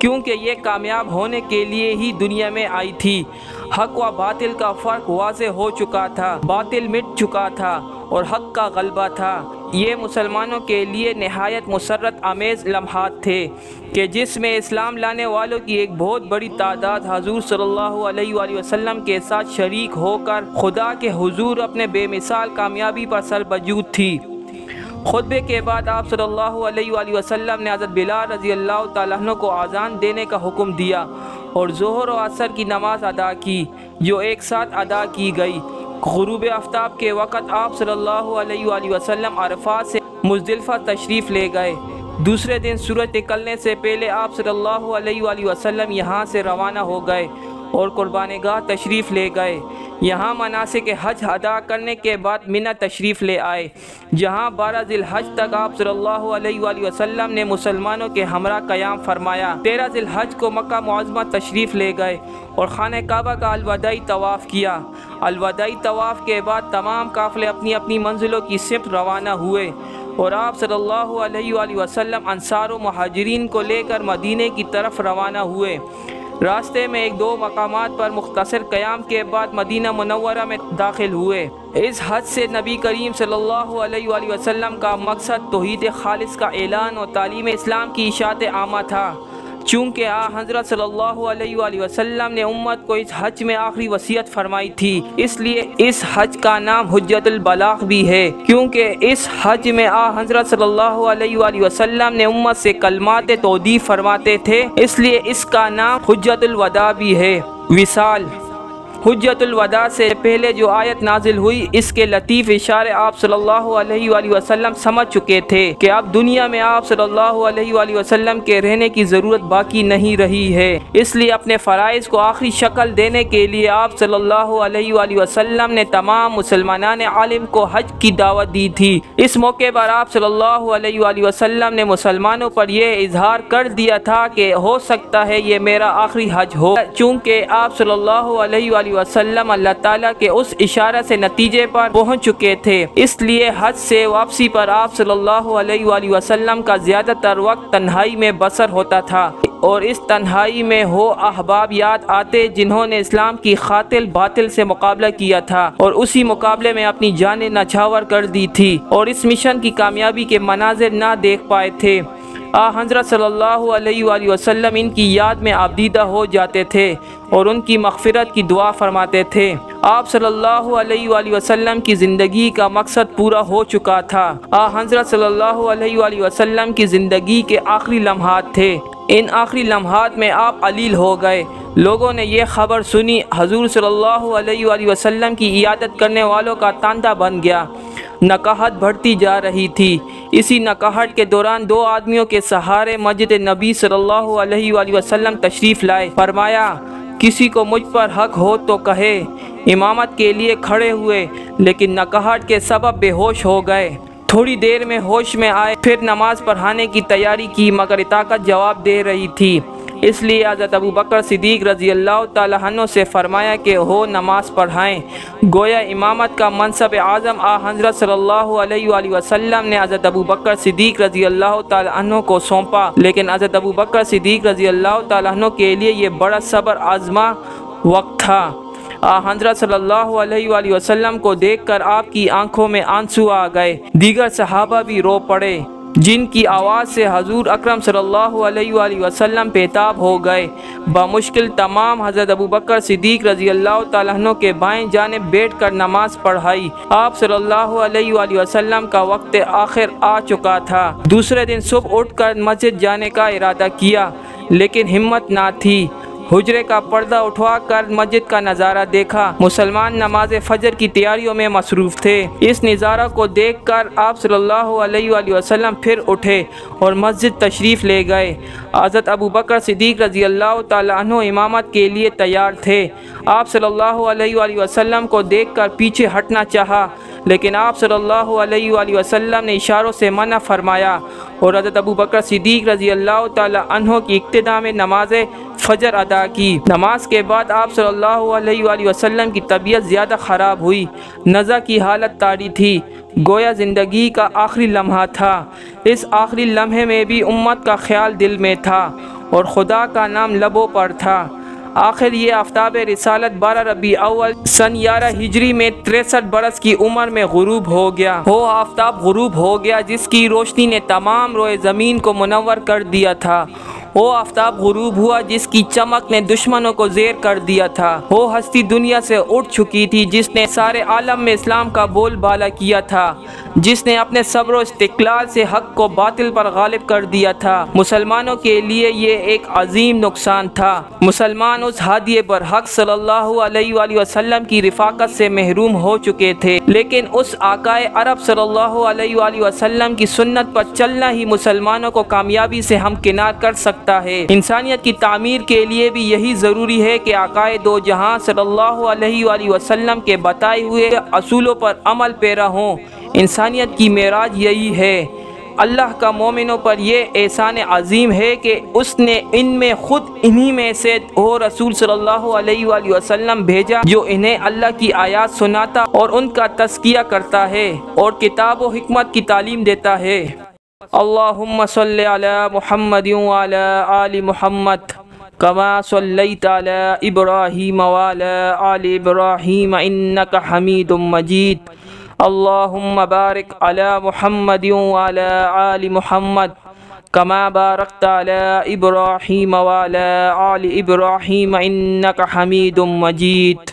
क्योंकि ये कामयाब होने के लिए ही दुनिया में आई थी। हक़ व बातिल का फ़र्क वाज़े हो चुका था, बातिल मिट चुका था और हक़ का गलबा था। ये मुसलमानों के लिए नहायत मुसर्रत आमेज़ लम्हात थे कि जिसमें इस्लाम लाने वालों की एक बहुत बड़ी तादाद हजूर सल्लल्लाहु अलैहि वसल्लम के साथ शरीक होकर खुदा के हुजूर अपने बेमिसाल कामयाबी पर सरबजूद थी। खुतबे के बाद आप सल्लल्लाहु अलैहि वसल्लम ने हज़रत बिलाल रज़ी अल्लाह तआला अन्हु को आज़ान देने का हुक्म दिया और ज़ोहर और असर की नमाज अदा की, जो एक साथ अदा की गई। गुरूब आफ्ताब के वक़्त आप सल्लल्लाहु अलैहि वसल्लम अरफात से मुज़दलिफ़ा तशरीफ़ ले गए। दूसरे दिन सूरज निकलने से पहले आप सल्लल्लाहु अलैहि वसल्लम यहाँ से रवाना हो गए और कुर्बानीगाह तशरीफ़ ले गए। यहाँ मनासिक हज अदा करने के बाद मिना तशरीफ़ ले आए, जहाँ 12 ज़िलहज तक आप सल्लल्लाहु अलैहि वसल्लम ने मुसलमानों के हमरा क़याम फरमाया। 13 ज़िलहज को मक्का मुअज़्ज़मा तशरीफ़ ले गए और खाने काबा का अलवदाई तवाफ़ किया। अलवदाई तवाफ़ के बाद तमाम काफ़िले अपनी अपनी मंजिलों की सिमत रवाना हुए और आप सल्लल्लाहु अलैहि वसल्लम अंसार व मुहाजिरीन को लेकर मदीने की तरफ रवाना हुए। रास्ते में एक दो मकामात पर मुख्तसर क़याम के बाद मदीना मुनव्वरा में दाखिल हुए। इस हज से नबी करीम सल्लल्लाहु अलैहि वसल्लम का मकसद तौहीद खालिस का ऐलान और तालीम इस्लाम की इशाअत आमा था। चूँकि हज़रत सल्लल्लाहु अलैहि वसल्लम ने उम्मत को इस हज में आखिरी वसीयत फरमाई थी, इसलिए इस हज का नाम हुज्जतुल बलाग भी है, क्योंकि इस हज में हज़रत सल्लल्लाहु अलैहि वसल्लम ने उम्मत से कलमात तौदी फरमाते थे, इसलिए इसका नाम हुज्जतुल वदा भी है। विसाल हुज्जतुल वदा से पहले जो आयत नाजिल हुई, इसके लतीफ़ इशारे आप सल्लल्लाहु अलैहि वसल्लम समझ चुके थे कि अब दुनिया में आप सल्लल्लाहु अलैहि वसल्लम के रहने की ज़रूरत बाकी नहीं रही है। इसलिए अपने फ़राइज़ को आखिरी शक्ल देने के लिए आप सल्लल्लाहु अलैहि वसल्लम ने तमाम मुसलमानान आलिम को हज की दावत दी थी। इस मौके पर आप सल्लल्लाहु अलैहि वसल्लम ने मुसलमानों पर यह इजहार कर दिया था कि हो सकता है ये मेरा आखिरी हज हो। चूँकि आप सल्लल्लाहु अलैहि वसल्लम अल्लाह ताला के उस इशारा से नतीजे पर पहुँच चुके थे, इसलिए हज से वापसी पर आप सल्लल्लाहु अलैहि वसल्लम का ज़्यादातर वक्त तन्हाई में बसर होता था और इस तन्हाई में हो अहबाब याद आते जिन्होंने इस्लाम की खातिल बातिल से मुकाबला किया था और उसी मुकाबले में अपनी जानें नछावर कर दी थी और इस मिशन की कामयाबी के मनाजिर ना देख पाए थे। हज़रत सल्लल्लाहु अलैहि वसल्लम इनकी याद में आबदीदा हो जाते थे और उनकी मग़फ़िरत की दुआ फरमाते थे। आप सल्लल्लाहु अलैहि वसल्लम की ज़िंदगी का मकसद पूरा हो चुका था। हज़रत सल्लल्लाहु अलैहि वसल्लम की ज़िंदगी के आखिरी लम्हात थे। इन आखिरी लम्हात में आप अलील हो गए। लोगों ने यह ख़बर सुनी, हजूर सल्लल्लाहु अलैहि वसल्लम की इयादत करने वालों का तांता बन गया। नकाहत बढ़ती जा रही थी। इसी नकाहत के दौरान दो आदमियों के सहारे मस्जिद नबी सल्लल्लाहु अलैहि वसल्लम तशरीफ़ लाए। फरमाया, किसी को मुझ पर हक हो तो कहे। इमामत के लिए खड़े हुए, लेकिन नकाहत के सबब बेहोश हो गए। थोड़ी देर में होश में आए, फिर नमाज पढ़ाने की तैयारी की, मगर ताकत जवाब दे रही थी। इसलिए हज़रत अबू बकर सिद्दीक़ रज़ी अल्लाह ताला अन्हु से फ़रमाया कि हो नमाज पढ़ाएँ। गोया इमामत का मनसब आज़म हज़रत सल्लल्लाहु अलैहि वसल्लम ने हज़रत अबू बकर सिद्दीक़ रज़ी अल्लाह ताला अन्हु को सौंपा, लेकिन हज़रत अबू बकर सिद्दीक़ रज़ी अल्लाह ताला अन्हु के लिए ये बड़ा सब्र आज़मा वक्त था। हज़रत सल्लल्लाहु अलैहि वसल्लम को देखकर आपकी आंखों में आंसू आ गए। दीगर सहाबा भी रो पड़े, जिनकी आवाज़ से हजूर अकरम सल्लल्लाहु अलैहि वसल्लम बेताब हो गए। बामुश्किल तमाम हज़रत अबू बकर सिद्दीक़ रज़ी अल्लाह ताला अन्हु के बाएं जानिब बैठ कर नमाज पढ़ाई। आप सल्लल्लाहु अलैहि वसल्लम का वक्त आखिर आ चुका था। दूसरे दिन सुबह उठकर मस्जिद जाने का इरादा किया, लेकिन हिम्मत ना थी। हुजरे का पर्दा उठवा कर मस्जिद का नज़ारा देखा। मुसलमान नमाज फ़जर की तैयारियों में मसरूफ़ थे। इस नज़ारा को देखकर आप सल्लल्लाहु अलैहि वसल्लम फिर उठे और मस्जिद तशरीफ़ ले गए। हज़रत अबू बकर सिद्दीक़ रज़ी अल्लाह ताला अन्हु इमामत के लिए तैयार थे। आप सल्लल्लाहु अलैहि वसल्लम को देखकर पीछे हटना चाहा, लेकिन आप सल्लल्लाहु अलैहि वसल्लम ने इशारों से मना फरमाया और हज़रत अबू बकर सिद्दीक़ रज़ी अल्लाह ताला अन्हु की इक्तिदा में नमाज फ़जर अदा की। नमाज के बाद आप सल्लल्लाहु अलैहि वसल्लम की तबीयत ज़्यादा ख़राब हुई। नज़ा की हालत तारी थी, गोया ज़िंदगी का आखिरी लम्हा था। इस आखिरी लम्हे में भी उम्मत का ख्याल दिल में था और खुदा का नाम लबों पर था। आखिर ये आफ्ताब रिसालत 12 रबी अव्वल सन 11 हिजरी में 63 बरस की उम्र में गुरूब हो गया। वो आफ्ताब गुरूब हो गया जिसकी रोशनी ने तमाम रोए ज़मीन को मुनव्वर कर दिया था। वो आफ्ताब गुरूब हुआ जिसकी चमक ने दुश्मनों को ज़ेर कर दिया था। वो हस्ती दुनिया से उठ चुकी थी जिसने सारे आलम में इस्लाम का बोलबाला किया था, जिसने अपने सब्र और इस्तिक़लाल से हक़ को बातिल पर गालिब कर दिया था। मुसलमानों के लिए ये एक अजीम नुकसान था। मुसलमान उस हादिये पर हक़ सल्लल्लाहु अलैहि वसल्लम की रिफ़ाक़त से महरूम हो चुके थे, लेकिन उस आकाए अरब सल्लल्लाहु अलैहि वसल्लम की सुन्नत पर चलना ही मुसलमानों को कामयाबी से हमकिनार कर सकता है। इंसानियत की तामीर के लिए भी यही ज़रूरी है कि आकाए दो जहां सल्लल्लाहु अलैहि वसल्लम के बताए हुए असूलों पर अमल पैरा हों। इंसानियत की मेराज यही है। अल्लाह का मोमिनों पर यह एहसान अजीम है कि उसने इनमें खुद इन्हीं में से वो रसूल सल्लल्लाहु अलैहि वसल्लम भेजा जो इन्हें अल्लाह की आयात सुनाता और उनका तज़किया करता है और किताब व हिकमत की तालीम देता है। अल्लाहुम्मा सल्लि अला मुहम्मदिन व अला आलि मुहम्मद कमा सल्लैता अला इब्राहीम व अला आलि इब्राहीम इन्नका हमीदुम मजीद। अल्लाहुम्मा बारिक अला मुहम्मदिन व अला आलि मुहम्मद कमा बारकता अला इब्राहीम व अला आलि इब्राहीम इन्नका हमीदुम मजीद।